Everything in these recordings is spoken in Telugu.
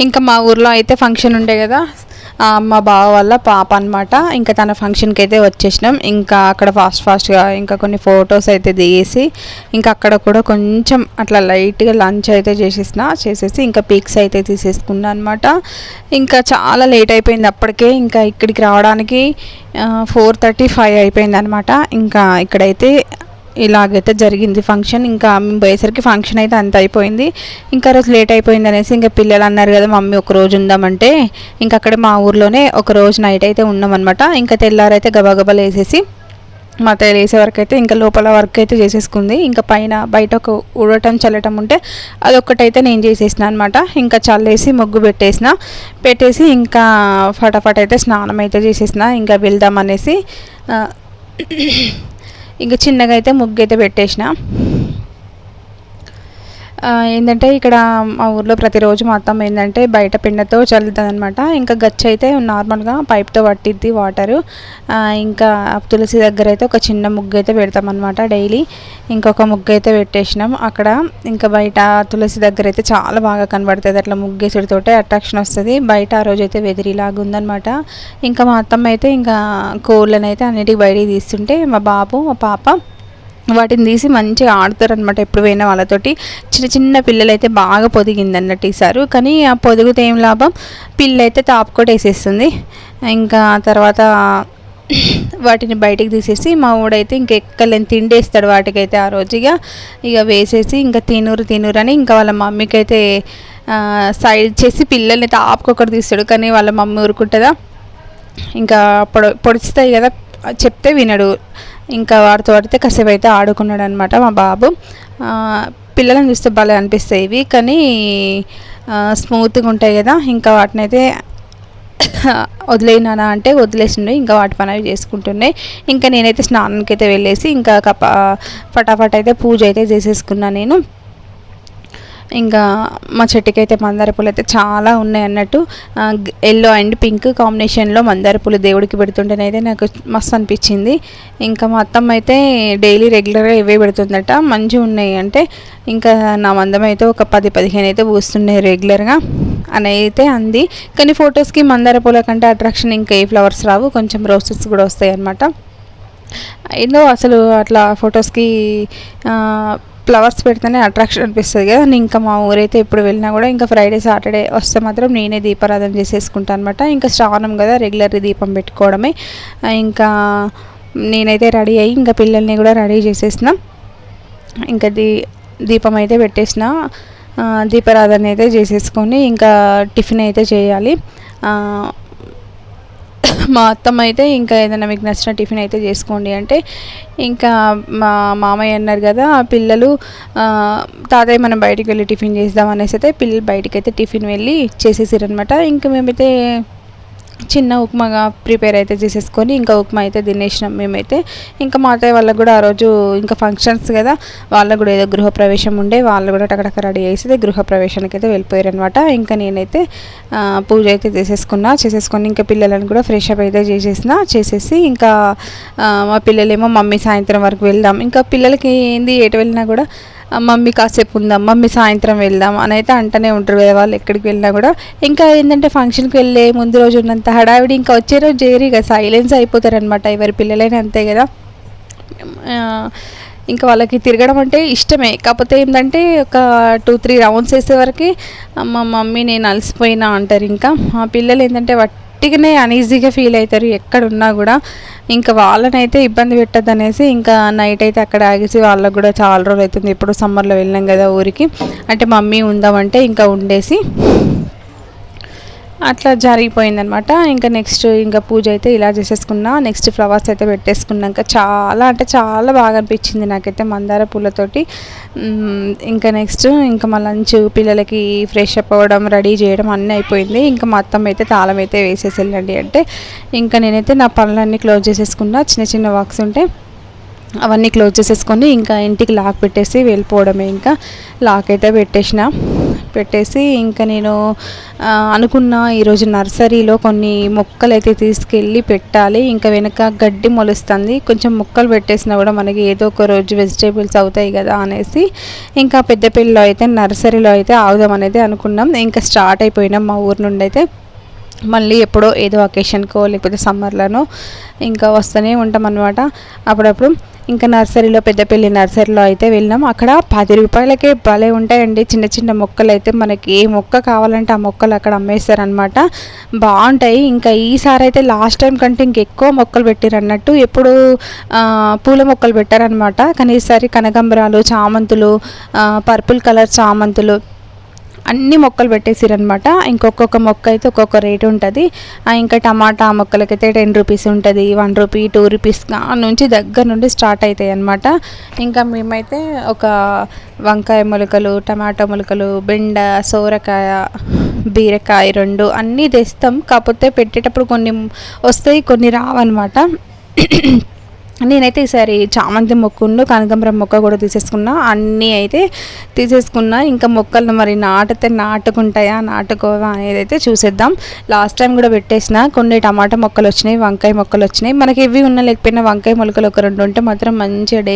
ఇంకా మా ఊర్లో అయితే ఫంక్షన్ ఉండే కదా, మా బావ వాళ్ళ పాప అనమాట. ఇంకా తన ఫంక్షన్కి అయితే వచ్చేసినాం. ఇంకా అక్కడ ఫాస్ట్గా ఇంకా కొన్ని ఫొటోస్ అయితే దిగేసి ఇంకా అక్కడ కూడా కొంచెం అట్లా లైట్గా లంచ్ అయితే చేసేసి ఇంకా పిక్స్ అయితే తీసేసుకున్నా అనమాట. ఇంకా చాలా లేట్ అయిపోయింది అప్పటికే. ఇంకా ఇక్కడికి రావడానికి 4:35 అయిపోయింది అనమాట. ఇంకా ఇక్కడైతే ఇలాగైతే జరిగింది ఫంక్షన్. ఇంకా మేము పోయేసరికి ఫంక్షన్ అయితే అంత అయిపోయింది. ఇంకా రోజు లేట్ అయిపోయింది అనేసి ఇంకా పిల్లలు అన్నారు కదా మమ్మీ ఒక రోజు ఉందామంటే ఇంకా అక్కడ మా ఊర్లోనే ఒక రోజు నైట్ అయితే ఉన్నామన్నమాట. ఇంకా తెల్లారైతే గబగబలు వేసేసి మా తల్లి వేసే వరకు అయితే ఇంకా లోపల వర్క్ అయితే చేసేసుకుంది. ఇంకా బయట ఒక ఉడటం చల్లటం ఉంటే అదొక్కటైతే నేను చేసేసిన అనమాట. ఇంకా చల్లేసి ముగ్గు పెట్టేసి ఇంకా ఫటాఫట్ అయితే స్నానం అయితే చేసేసిన. ఇంకా వెళ్దాం అనేసి ఇంకా చిన్నగా అయితే ముగ్గు అయితే పెట్టేసిన. ఏంటంటే ఇక్కడ మా ఊర్లో ప్రతిరోజు మా అత్తమ్మ ఏంటంటే బయట పెండతో చల్లుతుంది అనమాట. ఇంకా గచ్చ అయితే నార్మల్గా పైప్తో పట్టిద్ది వాటరు. ఇంకా తులసి దగ్గర అయితే ఒక చిన్న ముగ్గు అయితే పెడతామన్నమాట డైలీ. ఇంకొక ముగ్గు అయితే పెట్టేసినాం అక్కడ. ఇంకా బయట తులసి దగ్గర అయితే చాలా బాగా కనబడుతుంది, అట్లా ముగ్గేసుడితోటే అట్రాక్షన్ వస్తుంది. బయట ఆ రోజు అయితే వెదిరిలాగా ఉందన్నమాట. ఇంకా మా అత్తమ్మ అయితే ఇంకా కోళ్ళని అయితే అన్నిటికీ బయటికి తీస్తుంటే మా బాబు మా పాప వాటిని తీసి మంచిగా ఆడుతారు అనమాట. ఎప్పుడు పోయినా వాళ్ళతోటి. చిన్న పిల్లలు అయితే బాగా పొదిగింది అన్నట్టు ఈసారు. కానీ ఆ పొదిగితే ఏం లాభం, పిల్ల అయితే తాపుకోటి వేసేస్తుంది. ఇంకా తర్వాత వాటిని బయటికి తీసేసి మా ఊడైతే ఇంకా ఎక్కలేని తిండేస్తాడు వాటికైతే ఆ రోజు. ఇక వేసేసి ఇంకా తినూరు అని ఇంకా వాళ్ళ మమ్మీకి అయితే సైడ్ చేసి పిల్లల్ని తాపుకొకటి తీస్తాడు. కానీ వాళ్ళ మమ్మీ ఊరుకుంటుందా, ఇంకా పొడుస్తాయి కదా, చెప్తే వినడు. ఇంకా వాడితో పడితే కాసేపు అయితే ఆడుకున్నాడు అనమాట మా బాబు. పిల్లలను చూస్తే భలే అనిపిస్తాయి ఇవి, కానీ స్మూత్గా ఉంటాయి కదా. ఇంకా వాటిని అయితే వదిలేనా అంటే వదిలేసిండు. ఇంకా వాటి పని అవి చేసుకుంటున్నాయి. ఇంకా నేనైతే స్నానానికి అయితే వెళ్ళేసి ఇంకా ఫటాఫట్ అయితే పూజ అయితే చేసేసుకున్నాను నేను. ఇంకా మా చెట్టుకి అయితే మందార పూలు అయితే చాలా ఉన్నాయి అన్నట్టు. ఎల్లో అండ్ పింక్ కాంబినేషన్లో మందార పూలు దేవుడికి పెడుతుంటేనైతే నాకు మస్తు అనిపించింది. ఇంకా మా అత్తమ్మ అయితే డైలీ రెగ్యులర్గా ఇవే పెడుతుందట, మంచిగా ఉన్నాయి అంటే. ఇంకా నా మందం అయితే ఒక 10-15 అయితే పూస్తున్నాయి రెగ్యులర్గా అని అయితే అంది. కానీ ఫొటోస్కి మందార పూల కంటే అట్రాక్షన్ ఇంకా ఏ ఫ్లవర్స్ రావు, కొంచెం రోసెస్ కూడా వస్తాయి అన్నమాట. ఏదో అసలు అట్లా ఫొటోస్కి ఫ్లవర్స్ పెడితేనే అట్రాక్షన్ అనిపిస్తుంది కదా. ఇంకా మా ఊరైతే ఎప్పుడు వెళ్ళినా కూడా ఇంకా ఫ్రైడే సాటర్డే వస్తే మాత్రం నేనే దీపారాధన చేసేసుకుంటాను అనమాట. ఇంకా శ్రావణం కదా, రెగ్యులర్ దీపం పెట్టుకోవడమే. ఇంకా నేనైతే రెడీ అయ్యి ఇంకా పిల్లల్ని కూడా రెడీ చేసేసిన. ఇంకా దీపం అయితే పెట్టేసిన. దీపారాధన అయితే చేసేసుకొని ఇంకా టిఫిన్ అయితే చేయాలి. మా అత్తమ్మ అయితే ఇంకా ఏదైనా మీకు నచ్చిన టిఫిన్ అయితే చేసుకోండి అంటే, ఇంకా మా మామయ్య అన్నారు కదా పిల్లలు తాతయ్య మనం బయటికి వెళ్ళి టిఫిన్ చేద్దాం అనేసి అయితే పిల్లలు బయటికి అయితే టిఫిన్ వెళ్ళి చేసేసారనమాట. ఇంకా మేమైతే చిన్న ఉప్మాగా ప్రిపేర్ అయితే చేసేసుకొని ఇంకా ఉప్మా అయితే తినేసినాం మేమైతే. ఇంకా మా అత్తయ్య వాళ్ళకు కూడా ఆ రోజు ఇంకా ఫంక్షన్స్ కదా, వాళ్ళకు కూడా ఏదో గృహప్రవేశం ఉండే, వాళ్ళు కూడా టకటక రెడీ చేసి గృహప్రవేశానికి అయితే వెళ్ళిపోయారు అనమాట. ఇంకా నేనైతే పూజ అయితే చేసేసుకొని ఇంకా పిల్లలను కూడా ఫ్రెష్ అప్ అయితే చేసేసి ఇంకా మా పిల్లలేమో మమ్మీ సాయంత్రం వరకు వెళ్దాం, ఇంకా పిల్లలకి ఏంది ఎటు వెళ్ళినా కూడా మమ్మీ కాసేపు ఉందాం, మమ్మీ సాయంత్రం వెళ్దాం అని అయితే అంటూనే ఉంటారు కదా వాళ్ళు ఎక్కడికి వెళ్ళినా కూడా. ఇంకా ఏంటంటే ఫంక్షన్కి వెళ్ళే ముందు రోజు ఉన్నంత హడావిడి ఇంకా వచ్చే రోజు చేయరు, ఇక సైలెన్స్ అయిపోతారనమాట. ఎవరి పిల్లలైనా అంతే కదా. ఇంకా వాళ్ళకి తిరగడం అంటే ఇష్టమే, కాకపోతే ఏంటంటే ఒక 2-3 రౌండ్స్ వేసేవరకు మా మమ్మీ నేను అలసిపోయినా అంటారు. ఇంకా మా పిల్లలు ఏంటంటే వట్టిగానే అనీజీగా ఫీల్ అవుతారు ఎక్కడున్నా కూడా. ఇంకా వాళ్ళనైతే ఇబ్బంది పెట్టద్దు అనేసి ఇంకా నైట్ అయితే అక్కడ ఆగేసి, వాళ్ళకు కూడా చాలా రోజులు అవుతుంది ఇప్పుడు సమ్మర్లో వెళ్ళినాం కదా ఊరికి, అంటే మమ్మీ ఉందామంటే ఇంకా ఉండేసి అట్లా జరిగిపోయిందనమాట. ఇంకా నెక్స్ట్ ఇంకా పూజ అయితే ఇలా చేసేసుకున్నా. నెక్స్ట్ ఫ్లవర్స్ అయితే పెట్టేసుకున్నాక చాలా అంటే చాలా బాగా అనిపించింది నాకైతే మందార పూలతోటి. ఇంకా నెక్స్ట్ ఇంకా మా లంచ్ పిల్లలకి ఫ్రెష్ అప్ అవ్వడం రెడీ చేయడం అన్నీ అయిపోయింది. ఇంకా మా అత్తమ్మ అయితే తాళం అయితే వేసేసి వెళ్ళండి అంటే ఇంకా నేనైతే నా పనులన్నీ క్లోజ్ చేసేసుకున్నా. చిన్న వర్క్స్ ఉంటే అవన్నీ క్లోజ్ చేసేసుకొని ఇంకా ఇంటికి లాక్ పెట్టేసి వెళ్ళిపోవడమే. ఇంకా లాక్ అయితే పెట్టేసి ఇంకా నేను అనుకున్న ఈరోజు నర్సరీలో కొన్ని మొక్కలు అయితే తీసుకెళ్ళి పెట్టాలి. ఇంకా వెనక గడ్డి మొలుస్తుంది, కొంచెం మొక్కలు పెట్టేసినా కూడా మనకి ఏదో ఒక రోజు వెజిటేబుల్స్ అవుతాయి కదా అనేసి ఇంకా పెద్దపల్లిలో అయితే నర్సరీలో అయితే ఆగుదాం అనేది అనుకున్నాం. ఇంకా స్టార్ట్ అయిపోయినాం మా ఊరు నుండి అయితే. మళ్ళీ ఎప్పుడో ఏదో అకేషన్కో లేకపోతే సమ్మర్లోనో ఇంకా వస్తూనే ఉంటాం అన్నమాట అప్పుడప్పుడు. ఇంకా నర్సరీలో పెద్దపల్లి నర్సరీలో అయితే వెళ్ళాం. అక్కడ 10 రూపాయలకే భలే ఉంటాయండి చిన్న చిన్న మొక్కలు అయితే. మనకి ఏ మొక్క కావాలంటే ఆ మొక్కలు అక్కడ అమ్మేస్తారనమాట, బాగుంటాయి. ఇంకా ఈసారి అయితే లాస్ట్ టైం కంటే ఇంకెక్కువ మొక్కలు పెట్టారు అన్నట్టు. ఎప్పుడు పూల మొక్కలు పెట్టారనమాట, కానీ ఈసారి కనకాంబరాలు, చామంతులు, పర్పుల్ కలర్ చామంతులు అన్ని మొక్కలు పెట్టేసిరనమాట. ఇంకొక మొక్క అయితే ఒక్కొక్క రేటు ఉంటుంది. ఇంకా టమాటా మొక్కలకైతే 10 రూపీస్ ఉంటుంది, 1 రూపీ, 2 రూపీస్ నుంచి దగ్గర నుండి స్టార్ట్ అవుతాయి అన్నమాట. ఇంకా మేమైతే ఒక వంకాయ మొలకలు, టమాటా మొలకలు, బెండ, సోరకాయ, బీరకాయ 2 అన్నీ తెస్తాం. కాకపోతే పెట్టేటప్పుడు కొన్ని వస్తాయి, కొన్ని రావన్నమాట. నేనైతే ఈసారి చామంతి మొక్కను కనకాంబరం మొక్క కూడా తీసేసుకున్నా, అన్నీ అయితే తీసేసుకున్నా. ఇంకా మొక్కలను మరి నాటుకుంటాయా నాటుకోవా అనేది అయితే చూసేద్దాం. లాస్ట్ టైం కూడా పెట్టేసిన కొన్ని టమాటా మొక్కలు వచ్చినాయి, వంకాయ మొక్కలు వచ్చినాయి. మనకి ఇవి ఉన్నా లేకపోయినా వంకాయ మొలకలు ఒక 2 ఉంటే మాత్రం మంచిగా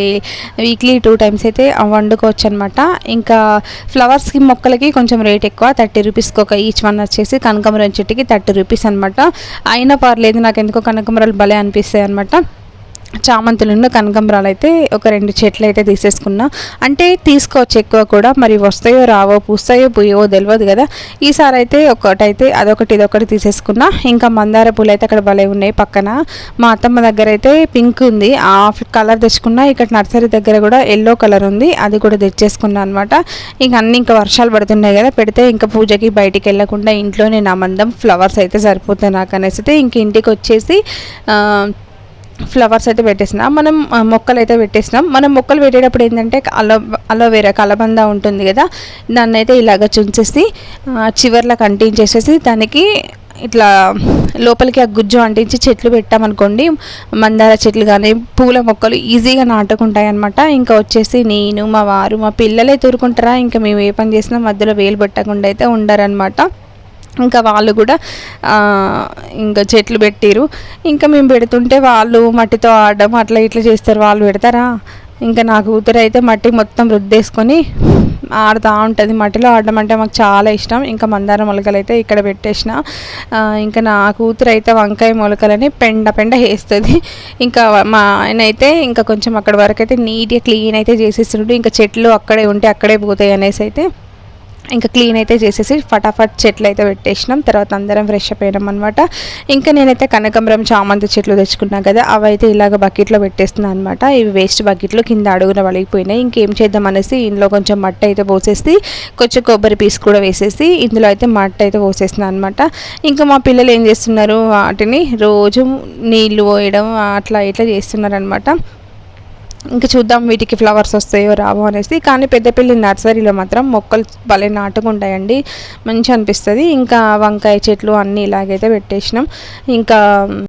వీక్లీ 2 టైమ్స్ అయితే వండుకోవచ్చు అనమాట. ఇంకా ఫ్లవర్స్కి మొక్కలకి కొంచెం రేట్ ఎక్కువ, 30 రూపీస్కి ఒక ఈచ్ వన్ వచ్చేసి. కనకాంబరం చెట్టుకి 30 రూపీస్ అనమాట. అయినా పర్లేదు, నాకు ఎందుకో కనకాంబరాలు భలే అనిపిస్తాయి అనమాట. చామంతులు, కనకాంబరాలు అయితే ఒక 2 చెట్లు అయితే తీసేసుకున్నా. అంటే తీసుకోవచ్చు ఎక్కువ కూడా, మరి వస్తాయో రావో, పూస్తాయో పూయవో తెలియదు కదా. ఈసారి అయితే ఒకటైతే అదొకటి ఇదొకటి తీసేసుకున్నా. ఇంకా మందార పూలు అయితే అక్కడ భలే ఉన్నాయి పక్కన. మా అత్తమ్మ దగ్గర అయితే పింక్ ఉంది, ఆ కలర్ తెచ్చుకున్నా. ఇక్కడ నర్సరీ దగ్గర కూడా ఎల్లో కలర్ ఉంది, అది కూడా తెచ్చేసుకున్నా అనమాట. ఇంక అన్నీ ఇంకా వర్షాలు పడుతున్నాయి కదా, పెడితే ఇంకా పూజకి బయటికి వెళ్ళకుండా ఇంట్లోనే నా మందం ఫ్లవర్స్ అయితే సరిపోతాయి నాకు అనేసి అయితే ఇంక ఇంటికి వచ్చేసి ఫ్లవర్స్ అయితే పెట్టేసినాం. మనం మొక్కలు అయితే పెట్టేసినాం. మనం మొక్కలు పెట్టేటప్పుడు ఏంటంటే అలోవేరా కలబంద ఉంటుంది కదా, దాన్ని అయితే ఇలాగ చుంచేసి చివర్లకు అంటించేసేసి దానికి ఇట్లా లోపలికి ఆ గుజ్జు అంటించి చెట్లు పెట్టామనుకోండి, మందార చెట్లు కానీ పూల మొక్కలు ఈజీగా నాటుకుంటాయి అన్నమాట. ఇంకా వచ్చేసి నేను, మా వారు, మా పిల్లలే తూరుకుంటారా, ఇంకా మేము ఏ పని చేసినా మధ్యలో వేలు పెట్టకుండా అయితే ఉండరనమాట. ఇంకా వాళ్ళు కూడా ఇంకా చెట్లు పెట్టిరు. ఇంకా మేము పెడుతుంటే వాళ్ళు మట్టితో ఆడడం అట్లా ఇట్లా చేస్తారు. వాళ్ళు పెడతారా, ఇంకా నా కూతురు అయితే మట్టి మొత్తం రుద్దేసుకొని ఆడుతూ ఉంటుంది. మట్టిలో ఆడడం అంటే మాకు చాలా ఇష్టం. ఇంకా మందార మొలకలు అయితే ఇక్కడ పెట్టేసిన. ఇంకా నా కూతురు అయితే వంకాయ మొలకలని పెండ వేస్తుంది. ఇంకా మా ఆయన అయితే ఇంకా కొంచెం అక్కడ వరకు అయితే నీట్గా క్లీన్ అయితే చేసేస్తున్నాడు. ఇంకా చెట్లు అక్కడే ఉంటే అక్కడే పోతాయి అనేసి అయితే ఇంకా క్లీన్ అయితే చేసేసి ఫటాఫట్ చెట్లు అయితే పెట్టేసినాం. తర్వాత అందరం ఫ్రెష్ అప్ అయినాం అనమాట. ఇంకా నేనైతే కనకాంబరం, చామంతి చెట్లు తెచ్చుకున్నాను కదా, అవి అయితే ఇలాగ బకెట్లో పెట్టేస్తున్నాను అనమాట. ఇవి వేస్ట్ బకెట్లు కింద అడుగున వలిగిపోయినాయి. ఇంకేం చేద్దాం అనేసి ఇందులో కొంచెం మట్టి అయితే పోసేసి కొంచెం కొబ్బరి పీస్ కూడా వేసేసి ఇందులో అయితే మట్టి అయితే పోసేస్తున్నాను అనమాట. ఇంకా మా పిల్లలు ఏం చేస్తున్నారు, వాటిని రోజు నీళ్ళు పోయడం అట్లా ఇట్లా చేస్తున్నారు అనమాట. ఇంకా చూద్దాం వీటికి ఫ్లవర్స్ వస్తాయో రావో అనేసి. కానీ పెద్దపల్లి నర్సరీలో మాత్రం మొక్కలు భలే నాటుకుంటాయండి, మంచి అనిపిస్తుంది. ఇంకా వంకాయ చెట్లు అన్నీ ఇలాగైతే పెట్టేసినాం. ఇంకా